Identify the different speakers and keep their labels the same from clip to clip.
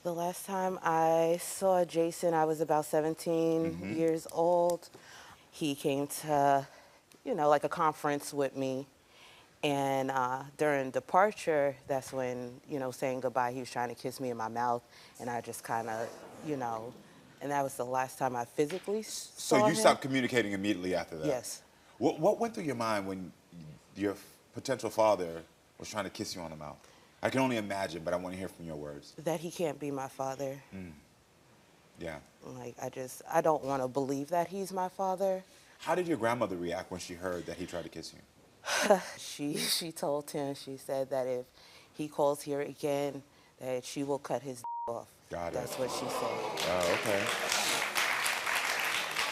Speaker 1: The last time I saw Jason, I was about 17 years old. He came to, like a conference with me. And during departure, that's when, saying goodbye, he was trying to kiss me in my mouth. And I just kind of, and that was the last time I physically saw
Speaker 2: So you
Speaker 1: him.
Speaker 2: stopped communicating immediately after that?
Speaker 1: Yes.
Speaker 2: What went through your mind when your potential father was trying to kiss you on the mouth? I can only imagine, but I want to hear from your words.
Speaker 1: That he can't be my father.
Speaker 2: Yeah.
Speaker 1: Like, I don't want to believe that he's my father.
Speaker 2: How did your grandmother react when she heard that he tried to kiss you?
Speaker 1: She told him, she said that if he calls here again, that she will cut his off.
Speaker 2: Got it.
Speaker 1: That's what she said.
Speaker 2: Oh, okay.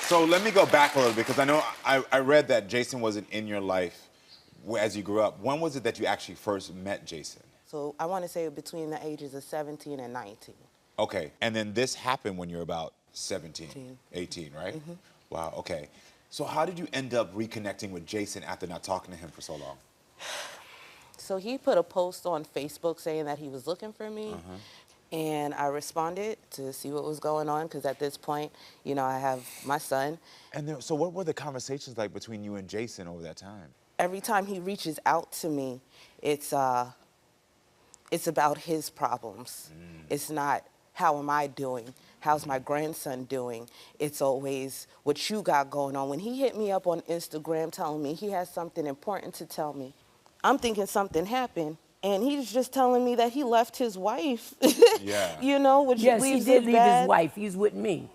Speaker 2: So let me go back a little bit, because I know I read that Jason wasn't in your life as you grew up. When was it that you actually first met Jason?
Speaker 1: So I want to say between the ages of 17 and 19.
Speaker 2: Okay, and then this happened when you were about 17, 18, right? Wow, okay. So how did you end up reconnecting with Jason after not talking to him for so long?
Speaker 1: So he put a post on Facebook saying that he was looking for me. And I responded to see what was going on, because at this point, I have my son.
Speaker 2: And then, so what were the conversations like between you and Jason over that time?
Speaker 1: Every time he reaches out to me, it's about his problems. It's not, how am I doing? How's my grandson doing? It's always what you got going on. When he hit me up on Instagram telling me he has something important to tell me, I'm thinking something happened. And he's just telling me that he left his wife.
Speaker 2: Yeah.
Speaker 1: Which
Speaker 3: Yes,
Speaker 1: leaves
Speaker 3: he did
Speaker 1: it
Speaker 3: leave
Speaker 1: bad.
Speaker 3: his wife. He's with me.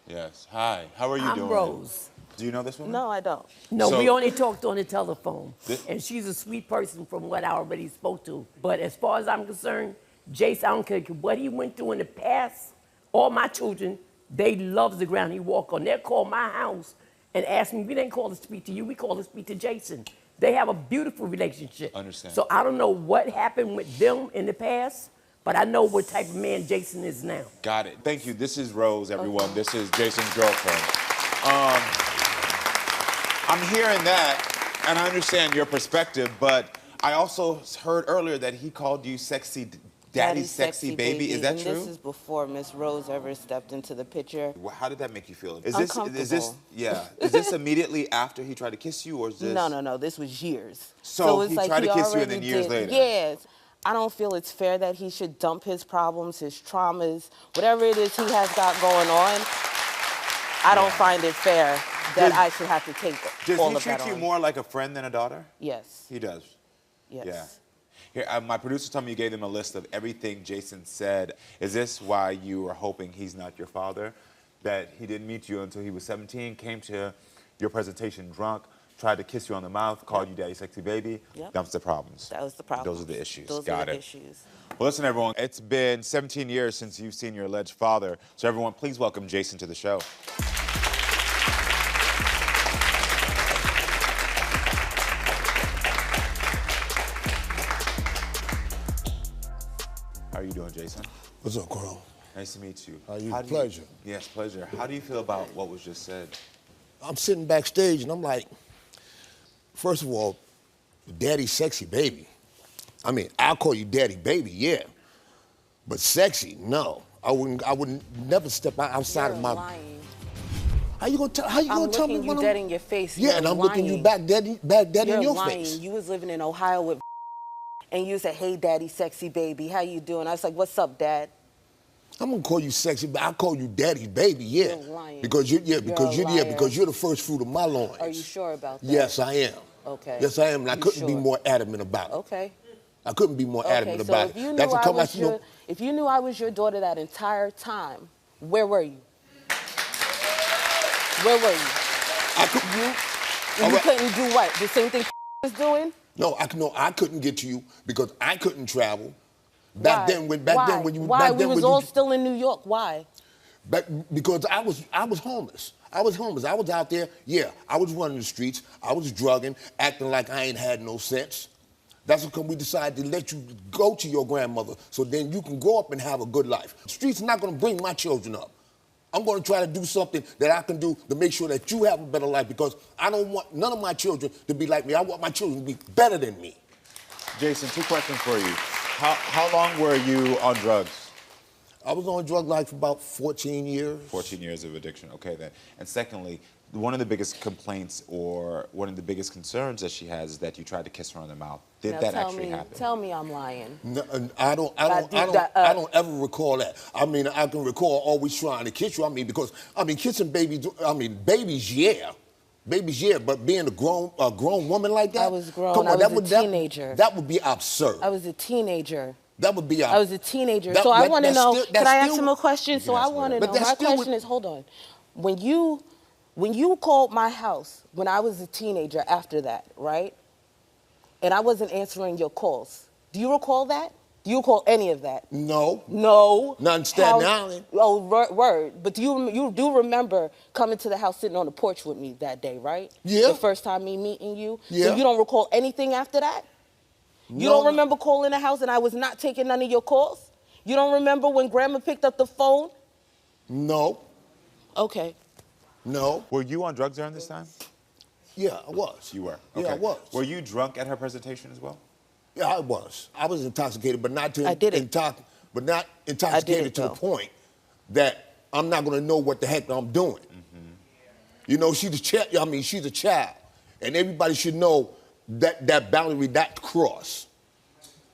Speaker 2: Yes. Hi. How are you doing?
Speaker 3: I'm Rose.
Speaker 2: Do you know this woman?
Speaker 1: No, I don't.
Speaker 3: No,
Speaker 2: So-
Speaker 3: we only talked on the telephone. And she's a sweet person from what I already spoke to. But as far as I'm concerned, Jace, I don't care what he went through in the past. All my children, they love the ground he walked on. They'll call my house and ask me, we didn't call to speak to you, we called to speak to Jason. They have a beautiful relationship.
Speaker 2: Understand.
Speaker 3: So I don't know what happened with them in the past, but I know what type of man Jason is now.
Speaker 2: Got it. Thank you. This is Rose, everyone. This is Jason's girlfriend. I'm hearing that, and I understand your perspective, but I also heard earlier that he called you sexy, daddy sexy baby. Is that
Speaker 1: and
Speaker 2: true?
Speaker 1: This is before Miss Rose ever stepped into the picture.
Speaker 2: Well, how did that make you feel?
Speaker 1: Uncomfortable.
Speaker 2: Is this immediately after he tried to kiss you, or is this?
Speaker 1: No. This was years.
Speaker 2: So
Speaker 1: it's
Speaker 2: he
Speaker 1: like
Speaker 2: tried to kiss you and
Speaker 1: already
Speaker 2: then years later?
Speaker 1: Yes. I don't feel it's fair that he should dump his problems, his traumas, whatever it is he has got going on. I don't find it fair that I should have to take all
Speaker 2: Does
Speaker 1: of
Speaker 2: he
Speaker 1: that
Speaker 2: treat you
Speaker 1: on.
Speaker 2: more like a friend than a daughter?
Speaker 1: Yes.
Speaker 2: He does.
Speaker 1: Yes.
Speaker 2: Yeah. Here, my producer told me you gave them a list of everything Jason said. Is this why you were hoping he's not your father? That he didn't meet you until he was 17, came to your presentation drunk, tried to kiss you on the mouth, called you daddy sexy baby?
Speaker 1: Yep.
Speaker 2: That's the problems.
Speaker 1: That was the problem.
Speaker 2: Those are the issues.
Speaker 1: Those
Speaker 2: Got
Speaker 1: are the
Speaker 2: it.
Speaker 1: issues.
Speaker 2: Well, listen, everyone. It's been 17 years since you've seen your alleged father. So, everyone, please welcome Jason to the show. How are you doing, Jason?
Speaker 4: What's up, Carl?
Speaker 2: Nice to meet you.
Speaker 4: Pleasure.
Speaker 2: Yes, pleasure. How do you feel about what was just said?
Speaker 4: I'm sitting backstage and I'm like, first of all, daddy sexy baby. I mean, I'll call you daddy baby, yeah. But sexy, no. I wouldn't never step outside of my.
Speaker 1: Lying.
Speaker 4: How you gonna tell me
Speaker 1: I'm
Speaker 4: when
Speaker 1: looking you dead in your face.
Speaker 4: Yeah,
Speaker 1: You're
Speaker 4: and I'm
Speaker 1: lying.
Speaker 4: looking you back dead
Speaker 1: You're
Speaker 4: in your
Speaker 1: lying.
Speaker 4: face.
Speaker 1: You was living in Ohio with and you said, hey, daddy, sexy baby, how you doing? I was like, what's up, dad?
Speaker 4: I'm gonna call you sexy, but I'll call you daddy baby, yeah.
Speaker 1: You're lying.
Speaker 4: Because you're
Speaker 1: liar.
Speaker 4: the first fruit of my loins.
Speaker 1: Are you sure about that?
Speaker 4: Yes, I am.
Speaker 1: Okay.
Speaker 4: Yes, I am, and I
Speaker 1: You
Speaker 4: couldn't be
Speaker 1: sure?
Speaker 4: more adamant about it.
Speaker 1: Okay.
Speaker 4: I couldn't be more adamant
Speaker 1: Okay, so
Speaker 4: about
Speaker 1: if
Speaker 4: it.
Speaker 1: you, knew
Speaker 4: That's what
Speaker 1: I
Speaker 4: come
Speaker 1: was
Speaker 4: out,
Speaker 1: your, if you knew I was your daughter that entire time, where were you? Where were you? You couldn't do what? The same thing was doing?
Speaker 4: No, I couldn't get to you because I couldn't travel. Back then when you
Speaker 1: Why? We was all still in New York. Why?
Speaker 4: Because I was homeless. I was out there, yeah, I was running the streets, I was drugging, acting like I ain't had no sense. That's because we decided to let you go to your grandmother so then you can grow up and have a good life. The streets are not gonna bring my children up. I'm gonna try to do something that I can do to make sure that you have a better life because I don't want none of my children to be like me. I want my children to be better than me.
Speaker 2: Jason, 2 questions for you. How long were you on drugs?
Speaker 4: I was on drug life for about 14 years.
Speaker 2: 14 years of addiction. Okay, then. And secondly, one of the biggest complaints or one of the biggest concerns that she has is that you tried to kiss her on the mouth. Did
Speaker 1: Now
Speaker 2: that
Speaker 1: tell
Speaker 2: actually
Speaker 1: me,
Speaker 2: happen?
Speaker 1: Tell me I'm lying.
Speaker 4: No, I don't ever recall that. I mean, I can recall always trying to kiss you. I mean, because kissing babies. I mean, babies, yeah. Babies, yeah, but being a grown woman like that.
Speaker 1: I was grown.
Speaker 4: Come on,
Speaker 1: I was a teenager.
Speaker 4: That would be absurd.
Speaker 1: I was a teenager.
Speaker 4: That would be.
Speaker 1: I was a teenager. So I want to know. Can I ask him a question? So I want to know. My question is, hold on. When you called my house when I was a teenager after that, right? And I wasn't answering your calls. Do you recall that? Do you recall any of that?
Speaker 4: No.
Speaker 1: No.
Speaker 4: Not in Staten Island.
Speaker 1: Oh, word. But you do remember coming to the house sitting on the porch with me that day, right?
Speaker 4: Yeah.
Speaker 1: The first time me meeting you.
Speaker 4: Yeah.
Speaker 1: So you don't recall anything after that? You don't remember calling the house and I was not taking none of your calls? You don't remember when Grandma picked up the phone?
Speaker 4: No.
Speaker 1: Okay.
Speaker 4: No.
Speaker 2: Were you on drugs during this time?
Speaker 4: Yeah, I was.
Speaker 2: You were? Okay.
Speaker 4: Yeah, I was.
Speaker 2: Were you drunk at her presentation as well?
Speaker 4: Yeah, I was. I was intoxicated, but not to
Speaker 1: I did it.
Speaker 4: but not intoxicated to the point that I'm not going to know what the heck I'm doing. You know, she's a child, and everybody should know that boundary, that cross.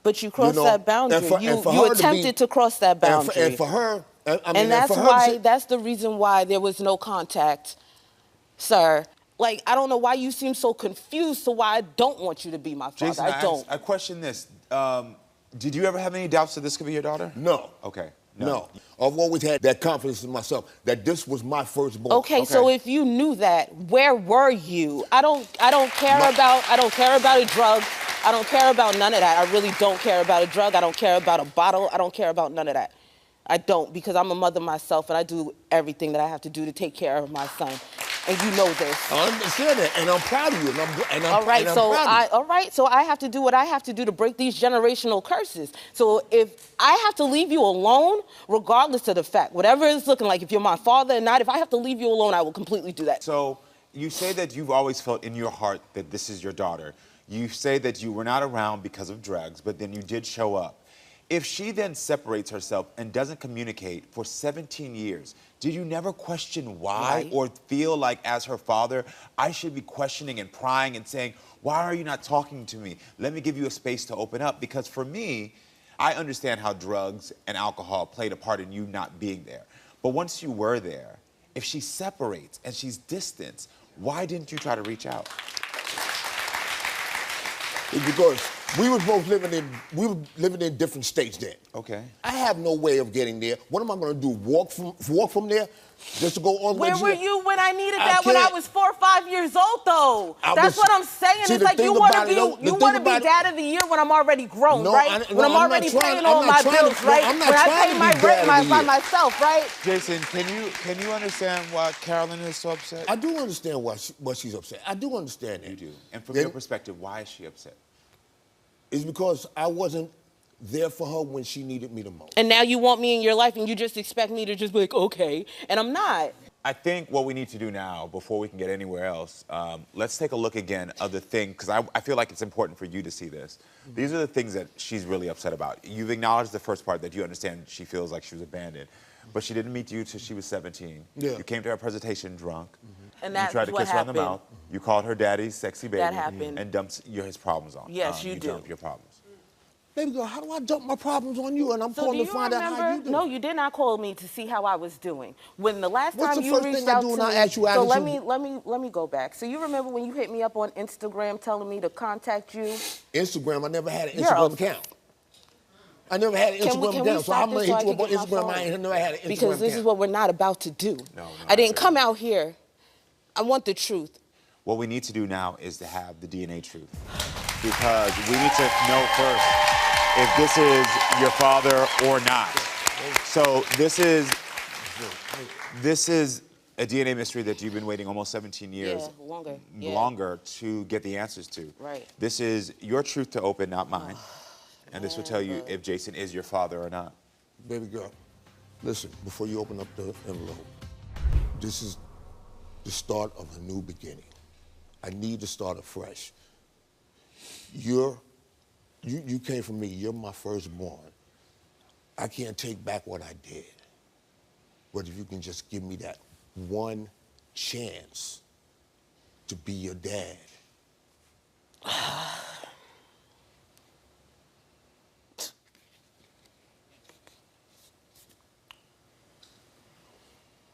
Speaker 1: But you crossed that boundary. You attempted to cross that boundary.
Speaker 4: And for her,
Speaker 1: and that's the reason why there was no contact, sir. Like, I don't know why you seem so confused to why I don't want you to be my father.
Speaker 2: Jason, I question this. Did you ever have any doubts that this could be your daughter?
Speaker 4: No.
Speaker 2: Okay.
Speaker 4: No. I've always had that confidence in myself that this was my firstborn.
Speaker 1: Okay, so if you knew that, where were you? I don't care about a drug. I don't care about none of that. I really don't care about a drug. I don't care about a bottle. I don't care about none of that. I don't, because I'm a mother myself and I do everything that I have to do to take care of my son. And you know this.
Speaker 4: I understand that, and I'm proud of you.
Speaker 1: All right, so I have to do what I have to do to break these generational curses. So if I have to leave you alone, regardless of the fact, whatever it's looking like, if you're my father or not, if I have to leave you alone, I will completely do that.
Speaker 2: So you say that you've always felt in your heart that this is your daughter. You say that you were not around because of drugs, but then you did show up. If she then separates herself and doesn't communicate for 17 years, did you never question why or feel like as her father, I should be questioning and prying and saying, why are you not talking to me? Let me give you a space to open up. Because for me, I understand how drugs and alcohol played a part in you not being there. But once you were there, if she separates and she's distant, why didn't you try to reach out?
Speaker 4: It's because we were both living in different states then.
Speaker 2: Okay.
Speaker 4: I have no way of getting there. What am I going to do? Walk from there just to go all the way?
Speaker 1: Where were you when I needed that when I was 4 or 5 years old, though? That's what I'm saying. It's like you want to be dad of the year when I'm already grown, right? When I'm already paying all my bills, right? When I pay my rent by myself, right?
Speaker 2: Jason, can you understand why Carolyn is so upset?
Speaker 4: I do understand why she's upset. I do understand that.
Speaker 2: You do. And from your perspective, why is she upset?
Speaker 4: It's because I wasn't there for her when she needed me the most.
Speaker 1: And now you want me in your life and you just expect me to just be like, okay, and I'm not.
Speaker 2: I think what we need to do now, before we can get anywhere else, let's take a look again of the thing, because I feel like it's important for you to see this. These are the things that she's really upset about. You've acknowledged the first part that you understand she feels like she was abandoned, but she didn't meet you until she was 17.
Speaker 4: Yeah.
Speaker 2: You came to her presentation drunk.
Speaker 1: And that's
Speaker 2: you tried to kiss her on the mouth. You called her daddy's sexy baby.
Speaker 1: That happened.
Speaker 2: And dumped his problems on.
Speaker 1: Yes, you do.
Speaker 2: Dump your problems.
Speaker 4: Baby girl, how do I dump my problems on you? And I'm calling to find out how you do.
Speaker 1: No, you did not call me to see how I was doing. When the last
Speaker 4: What's
Speaker 1: time
Speaker 4: the
Speaker 1: you
Speaker 4: first
Speaker 1: reached
Speaker 4: thing I
Speaker 1: out
Speaker 4: do
Speaker 1: to
Speaker 4: when I
Speaker 1: me,
Speaker 4: ask you
Speaker 1: so
Speaker 4: attitude?
Speaker 1: let me go back. So you remember when you hit me up on Instagram telling me to contact you?
Speaker 4: Instagram, I never had an Instagram account. I never had an Instagram account, so I'm going to hit you up on Instagram. I ain't never had an Instagram account.
Speaker 1: Because this is what we're not about to do.
Speaker 2: No,
Speaker 1: I didn't come out here. I want the truth.
Speaker 2: What we need to do now is to have the DNA truth. Because we need to know first if this is your father or not. So this is a DNA mystery that you've been waiting almost 17 years longer to get the answers to.
Speaker 1: Right.
Speaker 2: This is your truth to open, not mine. And this will tell you if Jason is your father or not.
Speaker 4: Baby girl, listen, before you open up the envelope, this is the start of a new beginning. I need to start afresh. You came from me. You're my firstborn. I can't take back what I did. But if you can just give me that one chance to be your dad.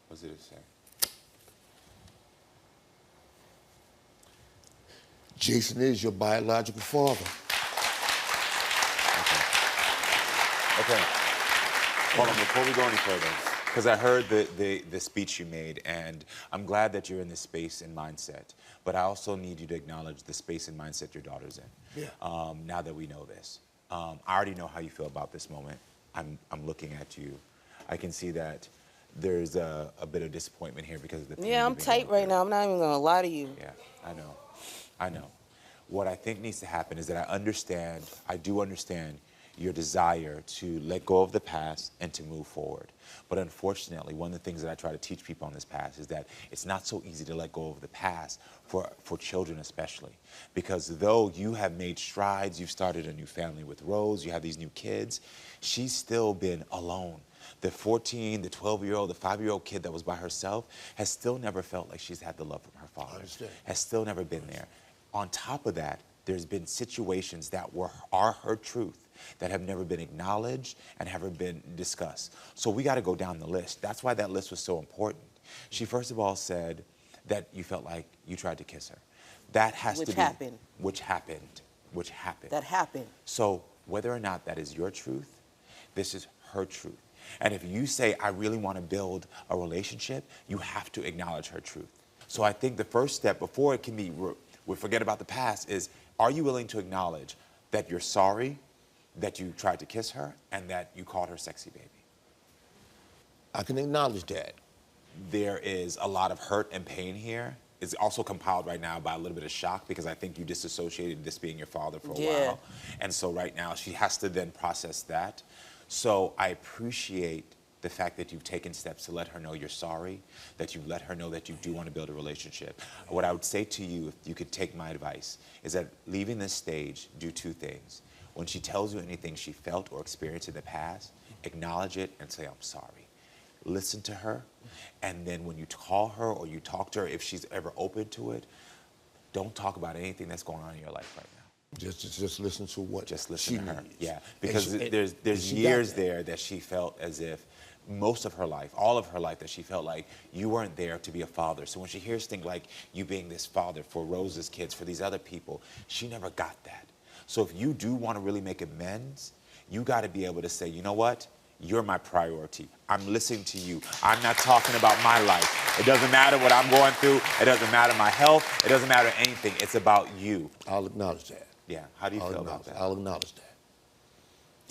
Speaker 2: What did it say?
Speaker 4: Jason is your biological father.
Speaker 2: Okay. Hold on, before we go any further, because I heard the speech you made, and I'm glad that you're in this space and mindset, but I also need you to acknowledge the space and mindset your daughter's in.
Speaker 4: Yeah.
Speaker 2: Now that we know this. I already know how you feel about this moment. I'm looking at you. I can see that there's a bit of disappointment here because of the pain
Speaker 1: Yeah, I'm
Speaker 2: you've been
Speaker 1: tight
Speaker 2: going
Speaker 1: right
Speaker 2: through.
Speaker 1: now. I'm not even gonna lie to you.
Speaker 2: Yeah, I know. What I think needs to happen is that I do understand your desire to let go of the past and to move forward. But unfortunately, one of the things that I try to teach people on this path is that it's not so easy to let go of the past for children especially. Because though you have made strides, you've started a new family with Rose, you have these new kids, she's still been alone. The 14, the 12-year-old, the 5-year-old kid that was by herself has still never felt like she's had the love from her father.
Speaker 4: I understand.
Speaker 2: Has still never been there. On top of that, there's been situations that are her truth that have never been acknowledged and haven't been discussed. So we got to go down the list. That's why that list was so important. She first of all said that you felt like you tried to kiss her. That has to be. Which happened.
Speaker 1: That happened.
Speaker 2: So whether or not that is your truth, this is her truth. And if you say, I really want to build a relationship, you have to acknowledge her truth. So I think the first step before it can be, we forget about the past, is are you willing to acknowledge that you're sorry, that you tried to kiss her, and that you called her sexy baby?
Speaker 4: I can acknowledge that.
Speaker 2: There is a lot of hurt and pain here. It's also compiled right now by a little bit of shock because I think you disassociated this being your father for a while. And so right now she has to then process that. So I appreciate the fact that you've taken steps to let her know you're sorry, that you've let her know that you do want to build a relationship. What I would say to you, if you could take my advice, is that leaving this stage, do two things. When she tells you anything she felt or experienced in the past, acknowledge it and say, I'm sorry. Listen to her, and then when you call her or you talk to her, if she's ever open to it, don't talk about anything that's going on in your life right now.
Speaker 4: Just listen to what
Speaker 2: Just listen to her.
Speaker 4: needs.
Speaker 2: Yeah, because there's
Speaker 4: she
Speaker 2: years
Speaker 4: got that.
Speaker 2: there that she felt as if most of her life, all of her life, that she felt like you weren't there to be a father. So when she hears things like you being this father for Rose's kids, for these other people, she never got that. So if you do want to really make amends, you got to be able to say, you know what? You're my priority. I'm listening to you. I'm not talking about my life. It doesn't matter what I'm going through. It doesn't matter my health. It doesn't matter anything. It's about you.
Speaker 4: I'll acknowledge that.
Speaker 2: Yeah. How do you feel about that?
Speaker 4: I'll acknowledge that.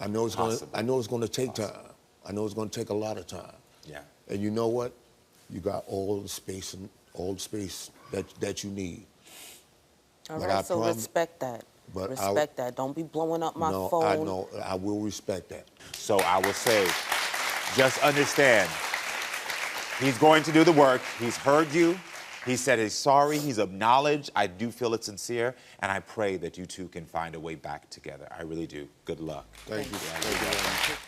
Speaker 4: I know it's going to take time. I know it's going to take a lot of time.
Speaker 2: Yeah.
Speaker 4: And you know what? You got all the space that you need.
Speaker 1: All
Speaker 4: But
Speaker 1: right,
Speaker 4: I
Speaker 1: so respect that.
Speaker 4: But
Speaker 1: respect that. Don't be blowing up my
Speaker 4: No,
Speaker 1: phone.
Speaker 4: I know. I will respect that.
Speaker 2: So I will say, just understand, he's going to do the work. He's heard you. He said he's sorry. He's acknowledged. I do feel it's sincere. And I pray that you two can find a way back together. I really do. Good luck.
Speaker 4: Thank you. Thank you.